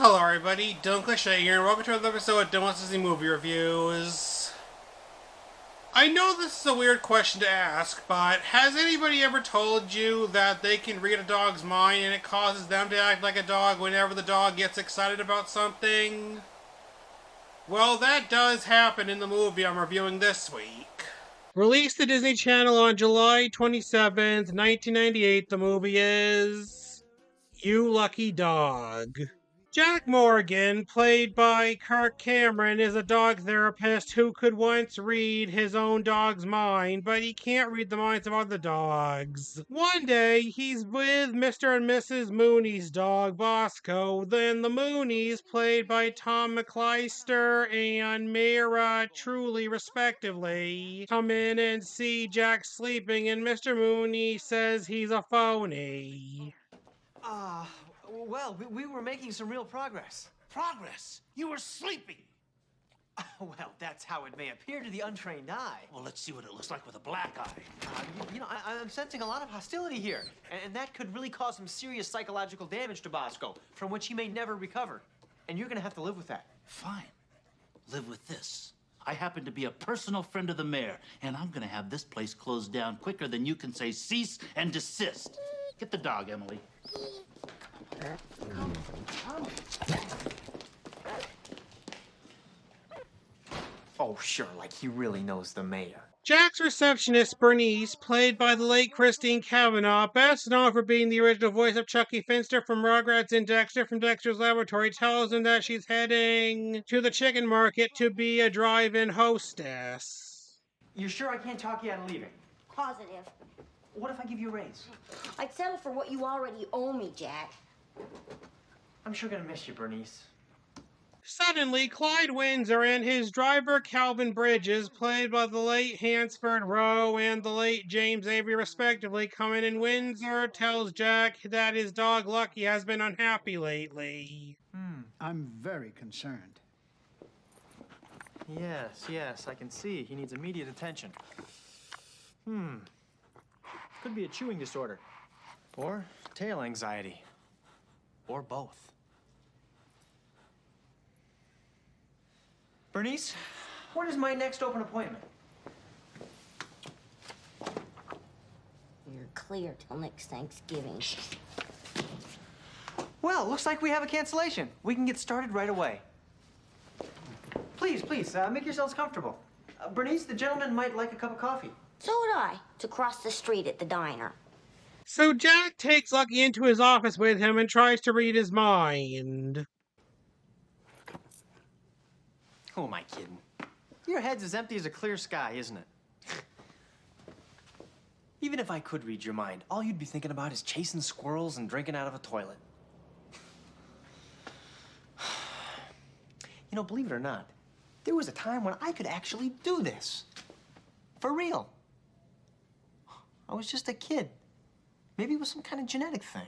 Hello everybody, Dylan Cliché here, and welcome to another episode of Dylan's Disney Movie Reviews. I know this is a weird question to ask, but has anybody ever told you that they can read a dog's mind and it causes them to act like a dog whenever the dog gets excited about something? Well, that does happen in the movie I'm reviewing this week. Released to Disney Channel on July 27th, 1998, the movie is You Lucky Dog. Jack Morgan, played by Kirk Cameron, is a dog therapist who could once read his own dog's mind, but he can't read the minds of other dogs. One day, he's with Mr. and Mrs. Mooney's dog, Bosco. Then the Moonies, played by Tom McClyster and Mira Truly, respectively, come in and see Jack sleeping, and Mr. Mooney says he's a phony. Well, we were making some real progress. Progress? You were sleeping. Well, that's how it may appear to the untrained eye. Well, let's see what it looks like with a black eye. I'm sensing a lot of hostility here, and that could really cause some serious psychological damage to Bosco, from which he may never recover. And you're gonna have to live with that. Fine. Live with this. I happen to be a personal friend of the mayor, and I'm gonna have this place closed down quicker than you can say cease and desist. Get the dog, Emily. Oh, sure, like he really knows the mayor. Jack's receptionist, Bernice, played by the late Christine Cavanaugh, best known for being the original voice of Chucky Finster from Rugrats and Dexter from Dexter's Laboratory, tells him that she's heading to the chicken market to be a drive-in hostess. You're sure I can't talk you out of leaving? Positive. What if I give you a raise? I'd settle for what you already owe me, Jack. I'm sure gonna miss you, Bernice. Suddenly, Clyde Windsor and his driver Calvin Bridges, played by the late Hansford Rowe and the late James Avery respectively, come in, and Windsor tells Jack that his dog Lucky has been unhappy lately. I'm very concerned. Yes, I can see. He needs immediate attention. Could be a chewing disorder. Or tail anxiety. Or both. Bernice, when is my next open appointment? You're clear till next Thanksgiving. Well, looks like we have a cancellation. We can get started right away. Please, make yourselves comfortable. Bernice, the gentleman might like a cup of coffee. So would I. It's across the street at the diner. So Jack takes Lucky into his office with him and tries to read his mind. Who am I kidding? Your head's as empty as a clear sky, isn't it? Even if I could read your mind, all you'd be thinking about is chasing squirrels and drinking out of a toilet. You know, believe it or not, there was a time when I could actually do this. For real. I was just a kid. Maybe it was some kind of genetic thing.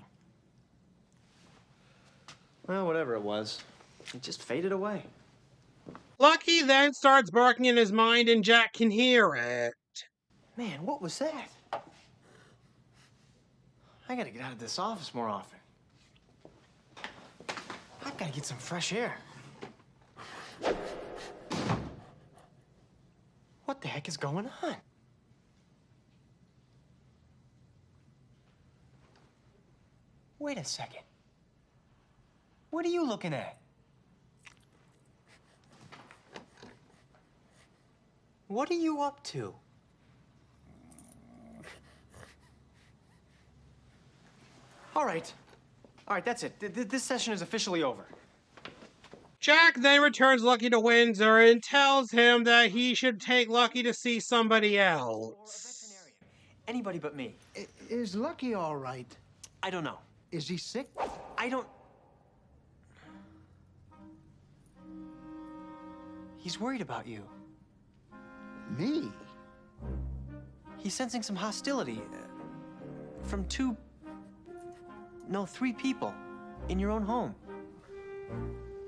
Well, whatever it was, it just faded away. Lucky then starts barking in his mind and Jack can hear it. Man, what was that? I gotta get out of this office more often. I've gotta get some fresh air. What the heck is going on? Wait a second. What are you looking at? What are you up to? All right, that's it. This session is officially over. Jack then returns Lucky to Windsor and tells him that he should take Lucky to see somebody else. Anybody but me. Is Lucky all right? I don't know. Is he sick? I don't... He's worried about you. Me? He's sensing some hostility from three people in your own home.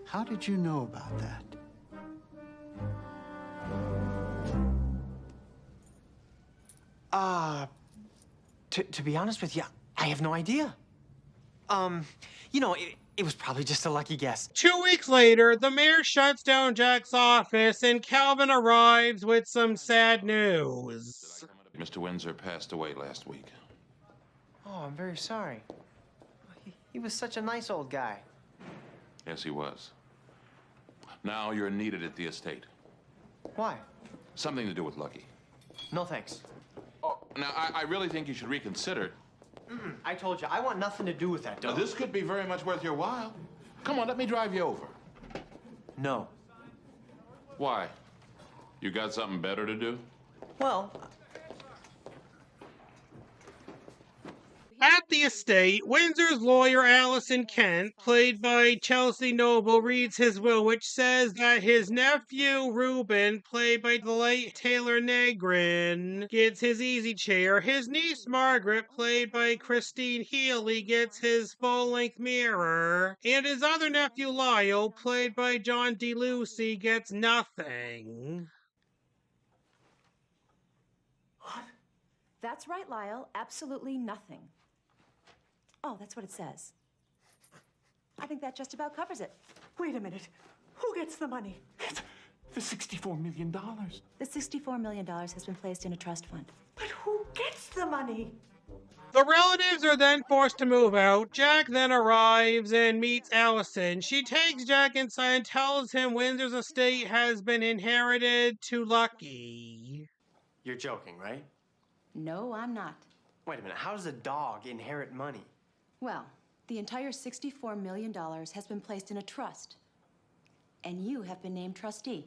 How did you know about that? To be honest with you, I have no idea. You know, It was probably just a lucky guess. 2 weeks later, the mayor shuts down Jack's office and Calvin arrives with some sad news. Mr. Windsor passed away last week. Oh, I'm very sorry. He was such a nice old guy. Yes, he was. Now you're needed at the estate. Why? Something to do with Lucky. No thanks. Oh, now I really think you should reconsider. I told you, I want nothing to do with that Now, dog. this could be very much worth your while. Come on, let me drive you over. No. Why? You got something better to do? Well, At the estate, Windsor's lawyer Allison Kent, played by Chelsea Noble, reads his will, which says that his nephew Reuben, played by the late Taylor Negrin, gets his easy chair. His niece Margaret, played by Christine Healy, gets his full-length mirror. And his other nephew Lyle, played by John DeLucy, gets nothing. That's right, Lyle. Absolutely nothing. Oh, that's what it says. I think that just about covers it. Wait a minute. Who gets the money? The $64 million. The $64 million has been placed in a trust fund. But who gets the money? The relatives are then forced to move out. Jack then arrives and meets Allison. She takes Jack inside and tells him Windsor's estate has been inherited to Lucky. you're joking, right? No, I'm not. Wait a minute, how does a dog inherit money? Well, the entire $64 million has been placed in a trust. And you have been named trustee,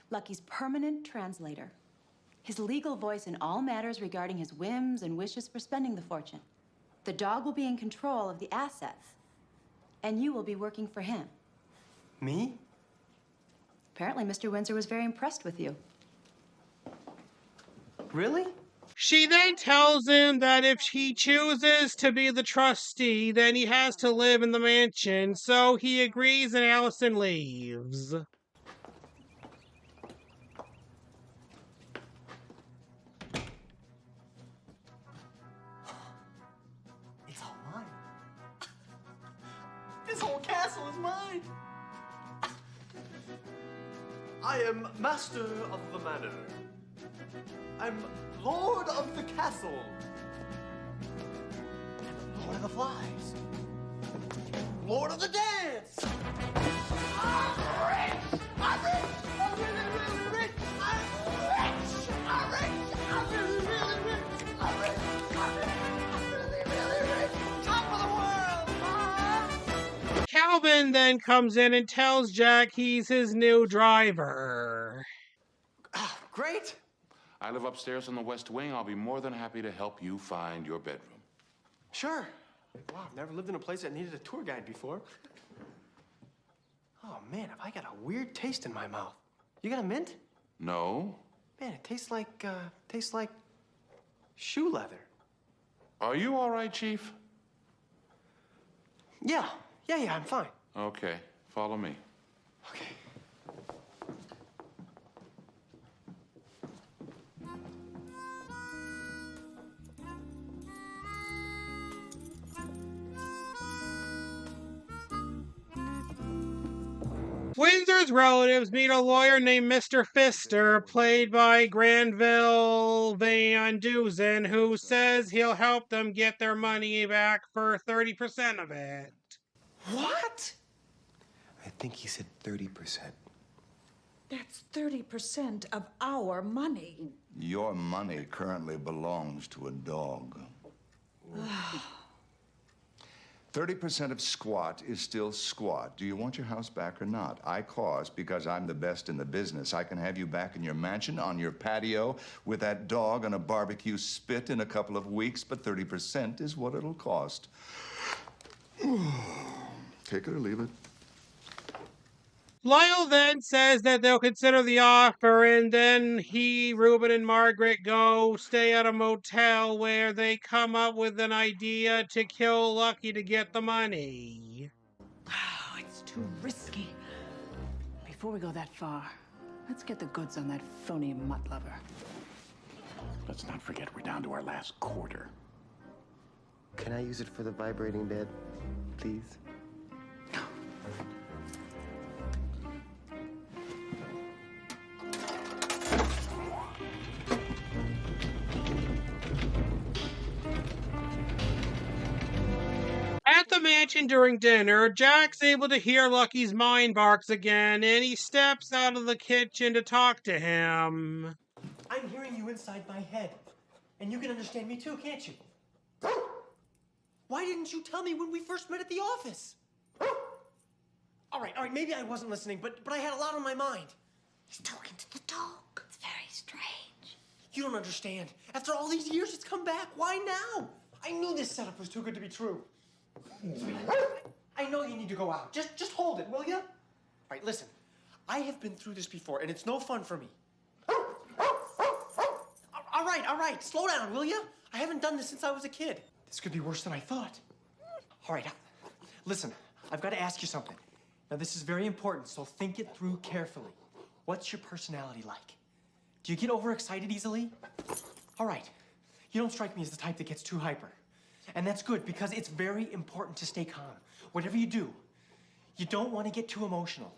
Lucky's permanent translator. His legal voice in all matters regarding his whims and wishes for spending the fortune. The dog will be in control of the assets, and you will be working for him. Me? Apparently, Mr. Windsor was very impressed with you. Really? She then tells him that if he chooses to be the trustee, then he has to live in the mansion, so he agrees and Allison leaves. It's all mine. This whole castle is mine. I am master of the manor. I'm lord of the castle. Lord of the flies. Lord of the dance. I'm rich. I'm rich. I'm really, really rich. I'm rich. I'm rich. I'm really, really rich. I'm rich. I'm rich. I'm really, really rich. Top of the world. Calvin then comes in and tells Jack he's his new driver. Oh, great. I live upstairs in the West Wing. I'll be more than happy to help you find your bedroom. Sure. Wow, I've never lived in a place that needed a tour guide before. Oh, man, have I got a weird taste in my mouth. You got a mint? No? Man, it tastes like shoe leather. Are you all right, Chief? Yeah, I'm fine. Okay, follow me. Okay. Windsor's relatives meet a lawyer named Mr. Pfister, played by Granville Van Dusen, who says he'll help them get their money back for 30% of it. What? I think he said 30%. That's 30% of our money. Your money currently belongs to a dog. 30% of squat is still squat. Do you want your house back or not? I cost because I'm the best in the business. I can have you back in your mansion, on your patio, with that dog on a barbecue spit in a couple of weeks, but 30% is what it'll cost. Take it or leave it. Lyle then says that they'll consider the offer, and then he, Reuben, and Margaret go stay at a motel where they come up with an idea to kill Lucky to get the money. Oh, it's too risky. Before we go that far, let's get the goods on that phony mutt lover. Let's not forget we're down to our last quarter. Can I use it for the vibrating bed, please? kitchen during dinner, Jack's able to hear Lucky's mind barks again, and he steps out of the kitchen to talk to him. I'm hearing you inside my head. And you can understand me too, can't you? Why didn't you tell me when we first met at the office? All right, maybe I wasn't listening, but I had a lot on my mind. He's talking to the dog. It's very strange. You don't understand. After all these years, it's come back. Why now? I knew this setup was too good to be true. I know you need to go out. Just hold it, will you? All right, listen. I have been through this before, and it's no fun for me. All right. Slow down, will you? I haven't done this since I was a kid. This could be worse than I thought. All right, listen. I've got to ask you something. Now, this is very important, so think it through carefully. What's your personality like? Do you get overexcited easily? All right. You don't strike me as the type that gets too hyper. And that's good, because it's very important to stay calm. Whatever you do, you don't want to get too emotional.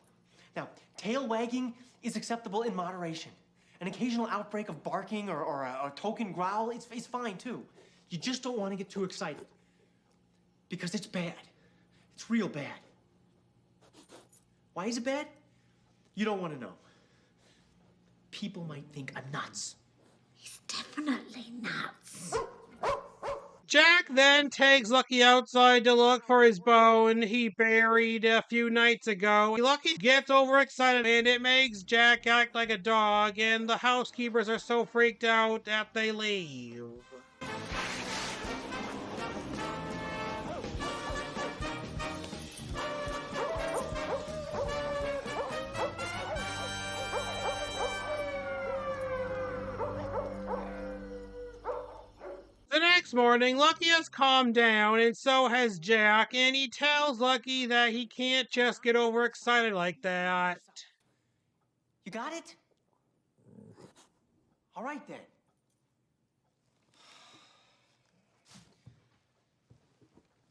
Now, tail wagging is acceptable in moderation. An occasional outbreak of barking or a token growl is fine, too. You just don't want to get too excited. Because it's bad. It's real bad. Why is it bad? You don't want to know. People might think I'm nuts. He's definitely nuts. Jack then takes Lucky outside to look for his bone he buried a few nights ago. Lucky gets overexcited and it makes Jack act like a dog, and the housekeepers are so freaked out that they leave. The next morning, Lucky has calmed down, and so has Jack, and he tells Lucky that he can't just get overexcited like that. You got it? All right, then.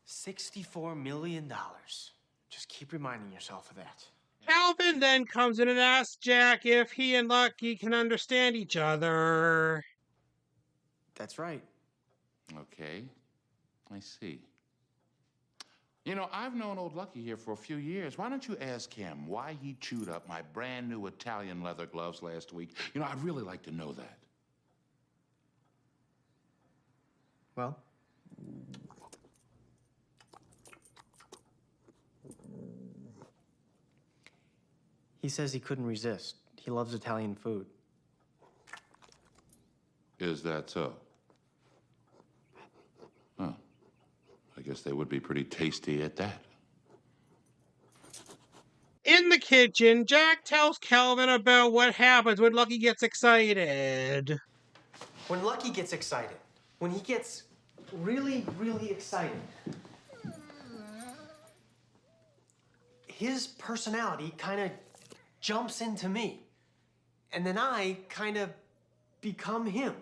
$64 million. Just keep reminding yourself of that. Calvin then comes in and asks Jack if he and Lucky can understand each other. That's right. Okay, I see. You know, I've known old Lucky here for a few years. Why don't you ask him why he chewed up my brand new Italian leather gloves last week? You know, I'd really like to know that. Well? He says he couldn't resist. He loves Italian food. Is that so? Huh. I guess they would be pretty tasty at that. In the kitchen, Jack tells Calvin about what happens when Lucky gets excited. When Lucky gets excited, when he gets really, really excited, his personality kind of jumps into me. And then I kind of become him.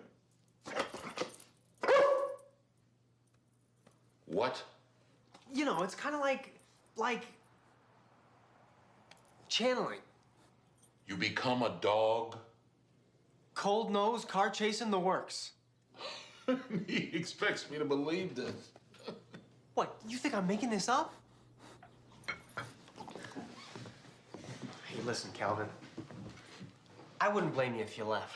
What? You know, it's kind of like channeling. You become a dog? Cold nose, car chasing, the works. He expects me to believe this. What, you think I'm making this up? Hey, listen, Calvin. I wouldn't blame you if you left.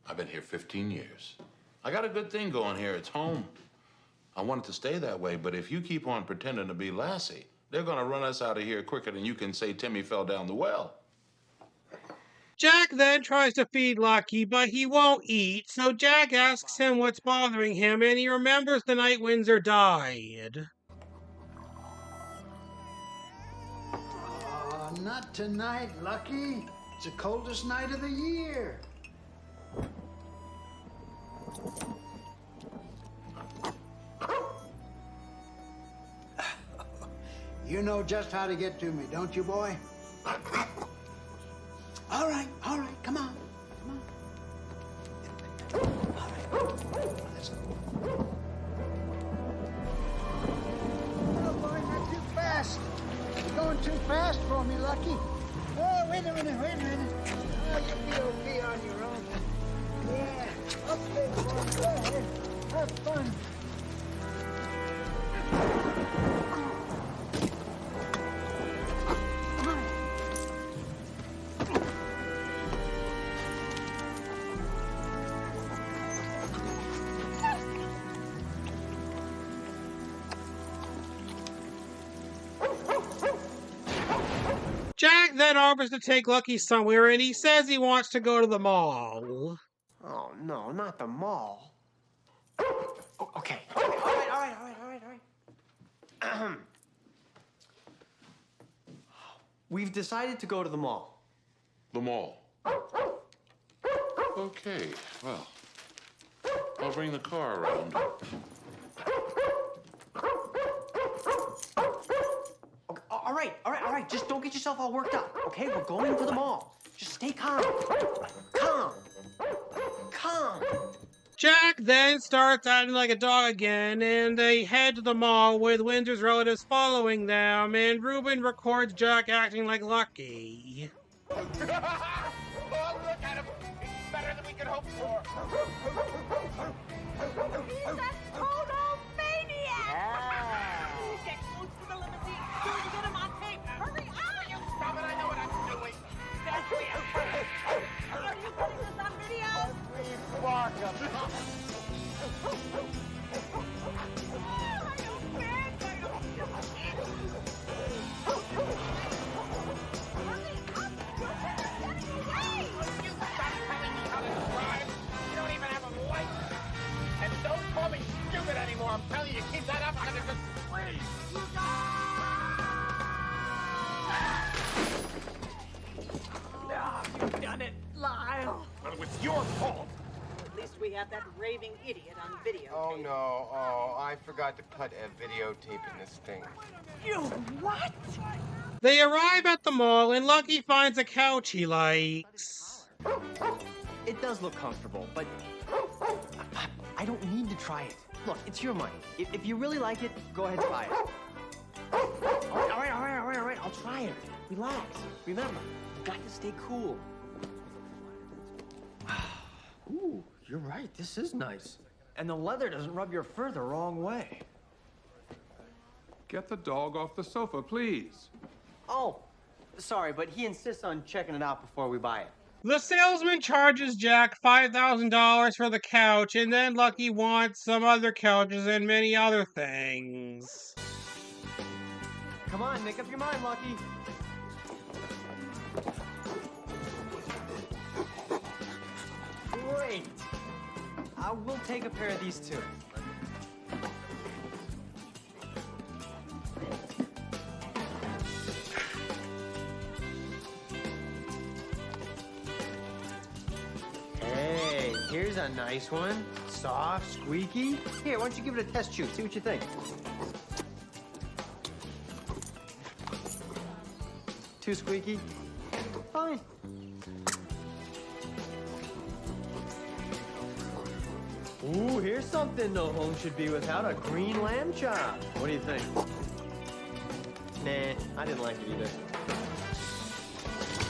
I've been here 15 years. I got a good thing going here. It's home. I want it to stay that way, but if you keep on pretending to be Lassie, they're gonna run us out of here quicker than you can say Timmy fell down the well. Jack then tries to feed Lucky, but he won't eat, so Jack asks him what's bothering him, and he remembers the night Windsor died. Oh, not tonight, Lucky. It's the coldest night of the year. You know just how to get to me, don't you, boy? All right, come on. All right, let's go. Oh, boy, not too fast. You're going too fast for me, Lucky. Oh, wait a minute. Oh, you'll be okay on your own. Yeah, okay, boy, go ahead. Have fun. then offers to take Lucky somewhere, and he says he wants to go to the mall. Oh, no, not the mall. Oh, okay. All right. We've decided to go to the mall. The mall. Okay, well, I'll bring the car around. Okay, all right. Just don't get yourself all worked up, okay? We're going to the mall. Just stay calm. Calm. Jack then starts acting like a dog again, and they head to the mall with Windsor's relatives following them, and Ruben records Jack acting like Lucky. Oh, look at him! He's better than we could hope for. He's a total maniac! Get close to the limousine. So we can get him on tape. Hurry up! You stop it! I know what I'm doing. Are you putting this on video? Spark him. Anymore. I'm telling you, keep that up, and just please. You've done it, Lyle. Well, it was your fault. At least we have that raving idiot on video. Oh, no. Oh, I forgot to put a videotape in this thing. You what? They arrive at the mall, and Lucky finds a couch he likes. It does look comfortable, but I don't need to try it. Look, it's your money. If you really like it, go ahead and buy it. All right. I'll try it. Relax. Remember, you got to stay cool. Ooh, you're right. This is nice. And the leather doesn't rub your fur the wrong way. Get the dog off the sofa, please. Oh, sorry, but he insists on checking it out before we buy it. The salesman charges Jack $5,000 for the couch, and then Lucky wants some other couches and many other things. Come on, make up your mind, Lucky. Great. I will take a pair of these too. Hey, here's a nice one. Soft, squeaky. Here, why don't you give it a test shoot? See what you think. Too squeaky? Fine. Ooh, here's something no home should be without, a green lamb chop. What do you think? Nah, I didn't like it either.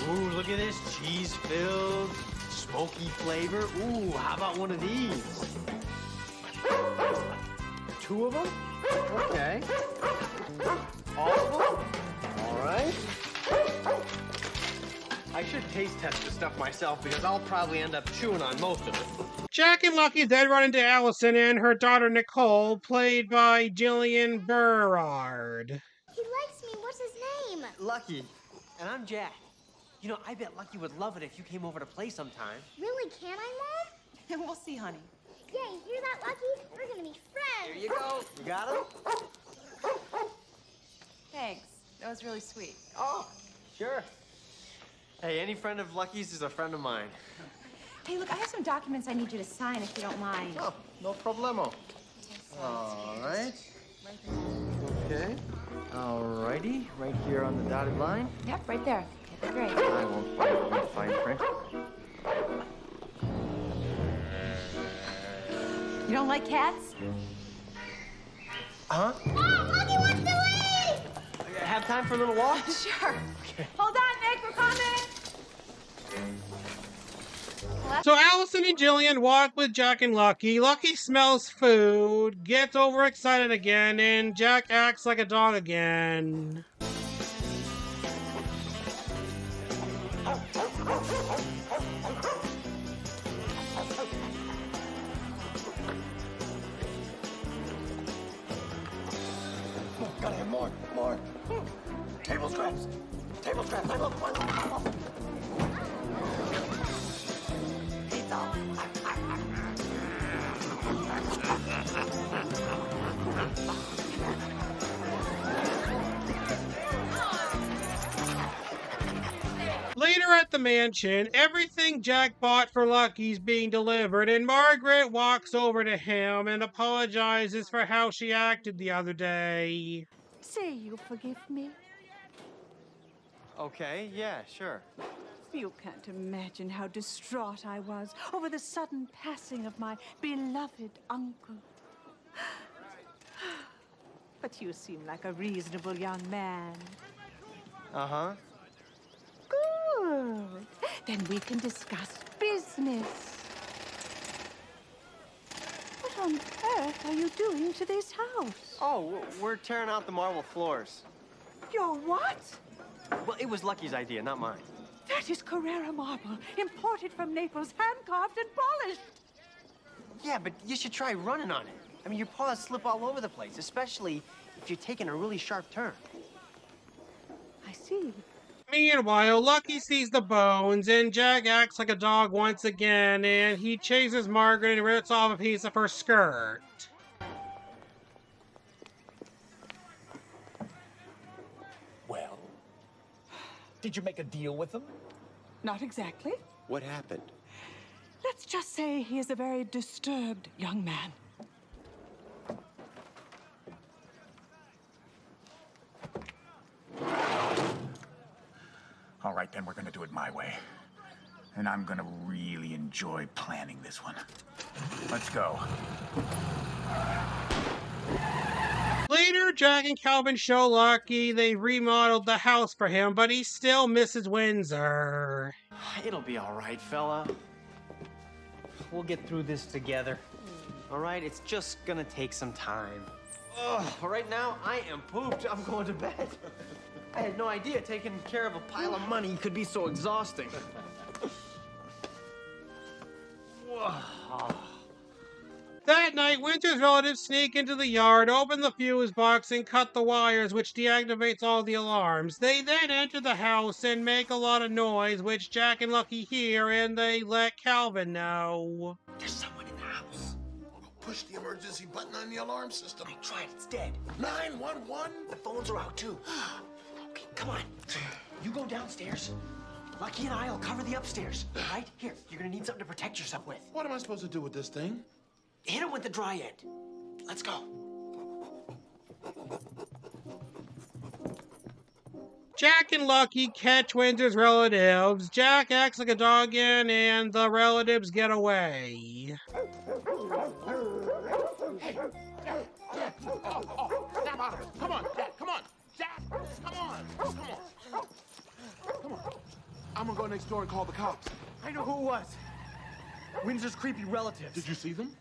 Ooh, look at this, cheese-filled, smoky flavor. Ooh, how about one of these? 2 of them? Okay. All of them? All right. I should taste test this stuff myself because I'll probably end up chewing on most of it. Jack and Lucky then run into Allison and her daughter Nicole, played by Jillian Burrard. He likes me. What's his name? Lucky. And I'm Jack. You know, I bet Lucky would love it if you came over to play sometime. Really, can I, Mom? We'll see, honey. Yeah, you hear that, Lucky? We're gonna be friends. Here you go. You got him? Thanks. That was really sweet. Oh, sure. Hey, any friend of Lucky's is a friend of mine. Hey, look, I have some documents I need you to sign if you don't mind. Oh, no problemo. All right. Okay. All righty. Right here on the dotted line. Yep, right there. Okay, great. I won't find it in the fine print. You don't like cats? Huh? Mom, Lucky wants to leave! Have time for a little walk? Sure. Okay. Hold on, Nick, we're coming. So Allison and Jillian walk with Jack and Lucky. Lucky smells food, gets overexcited again, and Jack acts like a dog again. Gotta have more. Table scraps! Table scraps! I love one! Later at the mansion, everything Jack bought for Lucky's being delivered, and Margaret walks over to him and apologizes for how she acted the other day. Say you forgive me. Okay, yeah, sure. You can't imagine how distraught I was over the sudden passing of my beloved uncle. But you seem like a reasonable young man. Uh-huh. Good. Then we can discuss business. What on earth are you doing to this house? Oh, we're tearing out the marble floors. You're what? Well, it was Lucky's idea, not mine. That is Carrara marble, imported from Naples, hand-carved and polished. Yeah, but you should try running on it. I mean, your paws slip all over the place, especially if you're taking a really sharp turn. I see. Meanwhile, Lucky sees the bones, and Jack acts like a dog once again, and he chases Margaret and rips off a piece of her skirt. Well, did you make a deal with them? Not exactly. What happened? Let's just say he is a very disturbed young man. All right, then we're gonna do it my way. And I'm gonna really enjoy planning this one. Let's go. Later, Jack and Calvin show Lucky they remodeled the house for him, but he still misses Windsor. It'll be all right, fella. We'll get through this together. All right? It's just gonna take some time. Ugh, right now, I am pooped. I'm going to bed. I had no idea taking care of a pile of money could be so exhausting. That night, Windsor's relatives sneak into the yard, open the fuse box, and cut the wires, which deactivates all the alarms. They then enter the house and make a lot of noise, which Jack and Lucky hear, and they let Calvin know. There's someone in the house. Push the emergency button on the alarm system. I tried, it's dead. 911? The phones are out too. Okay, come on. You go downstairs. Lucky and I'll cover the upstairs. All right? Here, you're gonna need something to protect yourself with. What am I supposed to do with this thing? Hit him with the dry end. Let's go. Jack and Lucky catch Windsor's relatives. Jack acts like a dog again, and the relatives get away. Snap out of it. Come on, Jack, come on. Jack, come on. Come on. Come on. I'm gonna go next door and call the cops. I know who it was. Windsor's creepy relatives. Did you see them?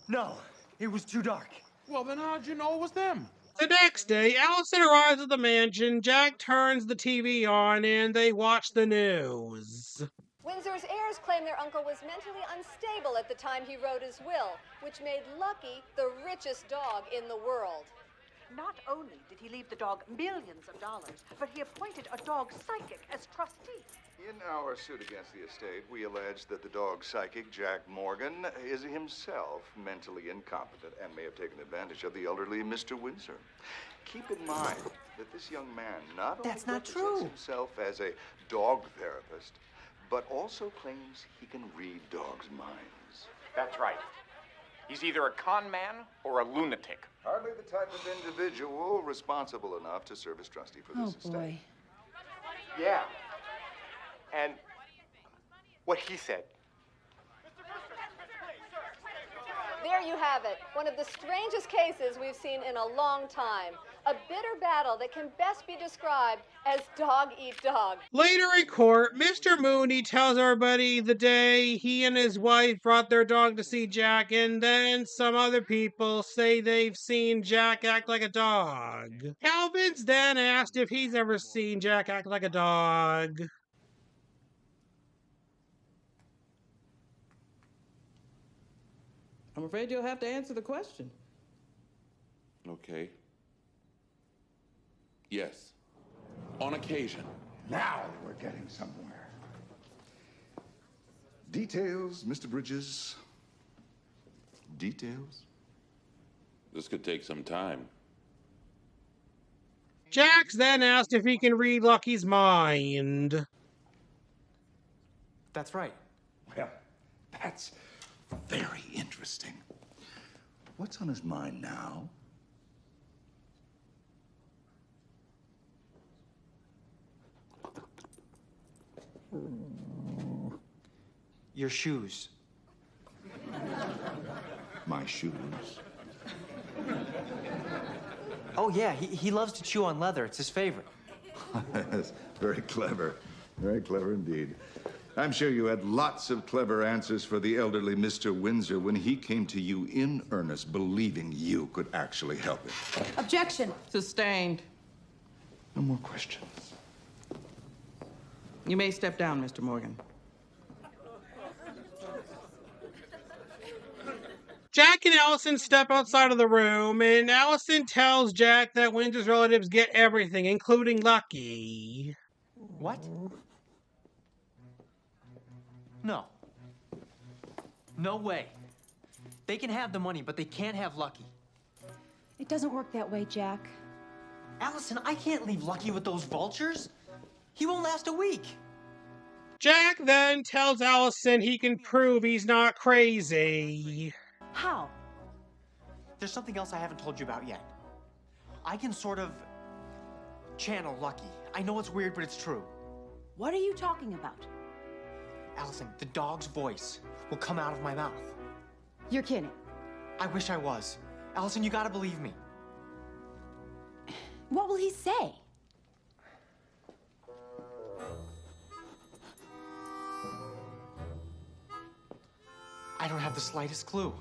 No, it was too dark. Well, then how'd you know it was them? The next day, Allison arrives at the mansion. Jack turns the TV on, and they watch the news. Windsor's heirs claim their uncle was mentally unstable at the time he wrote his will, which made Lucky the richest dog in the world. Not only did he leave the dog millions of dollars, but he appointed a dog psychic as trustee. In our suit against the estate, we allege that the dog psychic, Jack Morgan, is himself mentally incompetent and may have taken advantage of the elderly Mr. Windsor. Keep in mind that this young man not only represents himself as a dog therapist, but also claims he can read dogs' minds. That's right. He's either a con man or a lunatic. Hardly the type of individual responsible enough to serve as trustee for this estate. Boy. Yeah. And what he said. There you have it. One of the strangest cases we've seen in a long time. A bitter battle that can best be described as dog eat dog. Later in court, Mr. Mooney tells everybody the day he and his wife brought their dog to see Jack, and then some other people say they've seen Jack act like a dog. Calvin's then asked if he's ever seen Jack act like a dog. I'm afraid you'll have to answer the question. Okay. Yes. On occasion. Now we're getting somewhere. Details, Mr. Bridges. Details? This could take some time. Jax then asked if he can read Lucky's mind. That's right. Well, that's very interesting. What's on his mind now? Your shoes. My shoes. Oh, yeah, he loves to chew on leather. It's his favorite. Yes, very clever. Very clever indeed. I'm sure you had lots of clever answers for the elderly Mr. Windsor when he came to you in earnest, believing you could actually help him. Objection. Sustained. No more questions. You may step down, Mr. Morgan. Jack and Allison step outside of the room, and Allison tells Jack that Windsor's relatives get everything, including Lucky. What? No. No way. They can have the money, but they can't have Lucky. It doesn't work that way, Jack. Allison, I can't leave Lucky with those vultures. He won't last a week. Jack then tells Allison he can prove he's not crazy. How? There's something else I haven't told you about yet. I can sort of channel Lucky. I know it's weird, but it's true. What are you talking about? Allison, the dog's voice will come out of my mouth. You're kidding. I wish I was. Allison, you gotta believe me. What will he say? I don't have the slightest clue.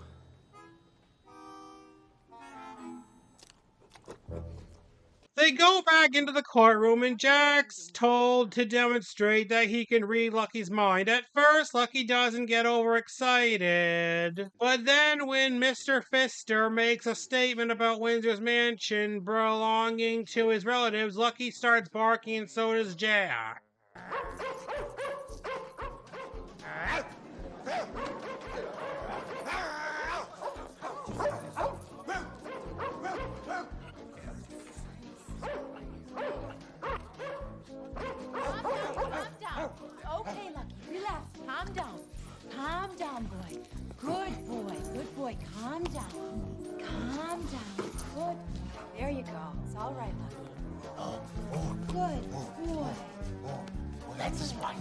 They go back into the courtroom, and Jack's told to demonstrate that he can read Lucky's mind. At first, Lucky doesn't get overexcited. But then when Mr. Pfister makes a statement about Windsor's mansion belonging to his relatives, Lucky starts barking, and so does Jack. Okay, Lucky, relax. Calm down. Calm down, boy. Good boy. Good boy. Calm down. Calm down. Good boy. There you go. It's all right, Lucky. Good boy. Oh, that's the spot.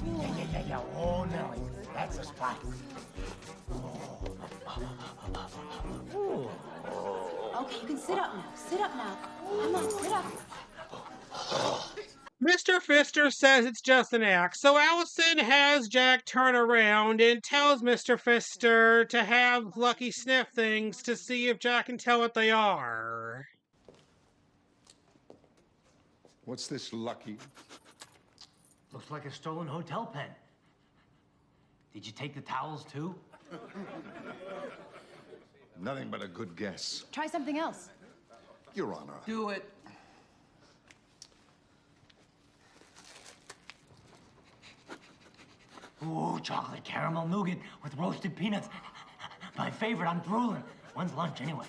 Yeah. Oh, Nellie, that's the spot. Okay, you can sit up now. Sit up now. Come on, sit up. Mr. Pfister says it's just an act, so Allison has Jack turn around and tells Mr. Pfister to have Lucky sniff things to see if Jack can tell what they are. What's this, Lucky? Looks like a stolen hotel pen. Did you take the towels too? Nothing but a good guess. Try something else. Your Honor. Do it. Ooh, chocolate caramel nougat with roasted peanuts. My favorite, I'm drooling. When's lunch anyway?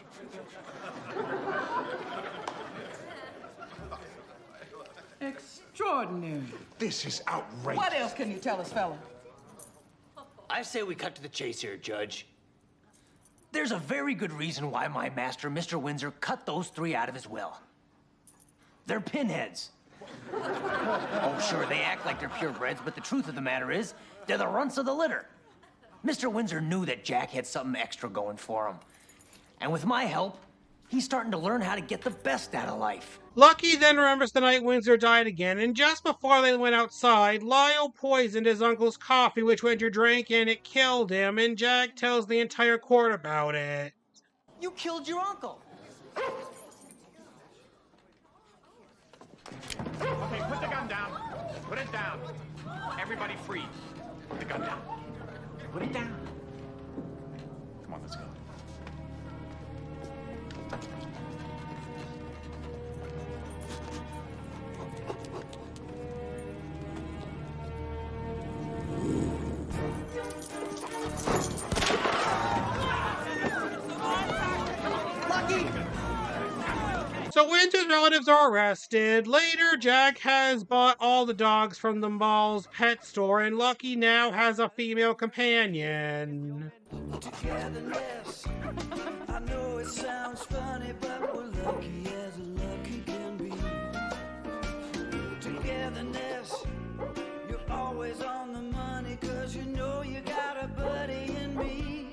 Extraordinary. This is outrageous. What else can you tell us, fella? I say we cut to the chase here, Judge. There's a very good reason why my master, Mr. Windsor, cut those three out of his will. They're pinheads. Oh, sure, they act like they're purebreds, but the truth of the matter is, they're the runts of the litter. Mr. Windsor knew that Jack had something extra going for him. And with my help, he's starting to learn how to get the best out of life. Lucky then remembers the night Windsor died again, and just before they went outside, Lyle poisoned his uncle's coffee, which Windsor drank, and it killed him, and Jack tells the entire court about it. You killed your uncle. Okay, put the gun down. Put it down. Everybody freeze. Put the gun down. Put it down. Come on, let's go. Lucky! So Winter's relatives are arrested. Later, Jack has bought all the dogs from the mall's pet store, and Lucky now has a female companion. Togetherness. I know it sounds funny, but we're lucky as lucky can be. Togetherness. You're always on the money, 'cause you know you got a buddy in me.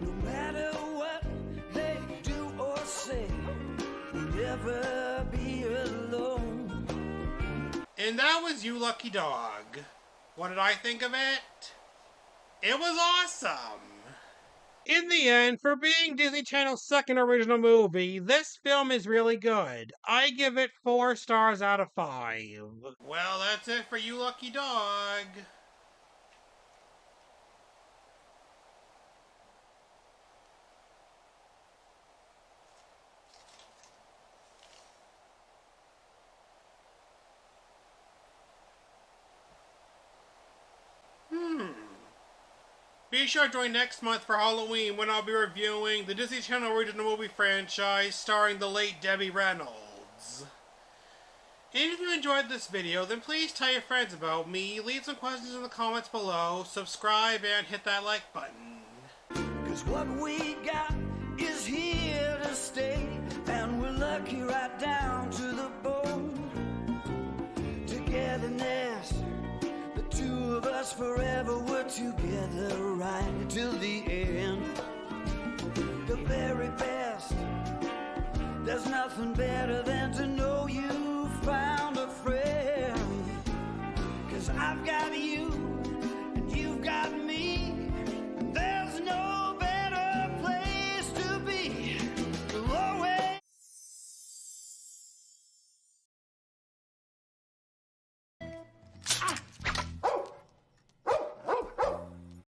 No matter what they do or say, we'll never be alone. And that was You Lucky Dog. What did I think of it? It was awesome! In the end, for being Disney Channel's second original movie, this film is really good. I give it 4 stars out of 5. Well, that's it for You Lucky Dog. Be sure to join next month for Halloween when I'll be reviewing the Disney Channel original movie franchise starring the late Debbie Reynolds. And if you enjoyed this video, then please tell your friends about me, leave some questions in the comments below, subscribe, and hit that like button. 'Cause what we got is here to stay, and we're lucky right down to the bone. Togetherness, the two of us forever, we're together right till the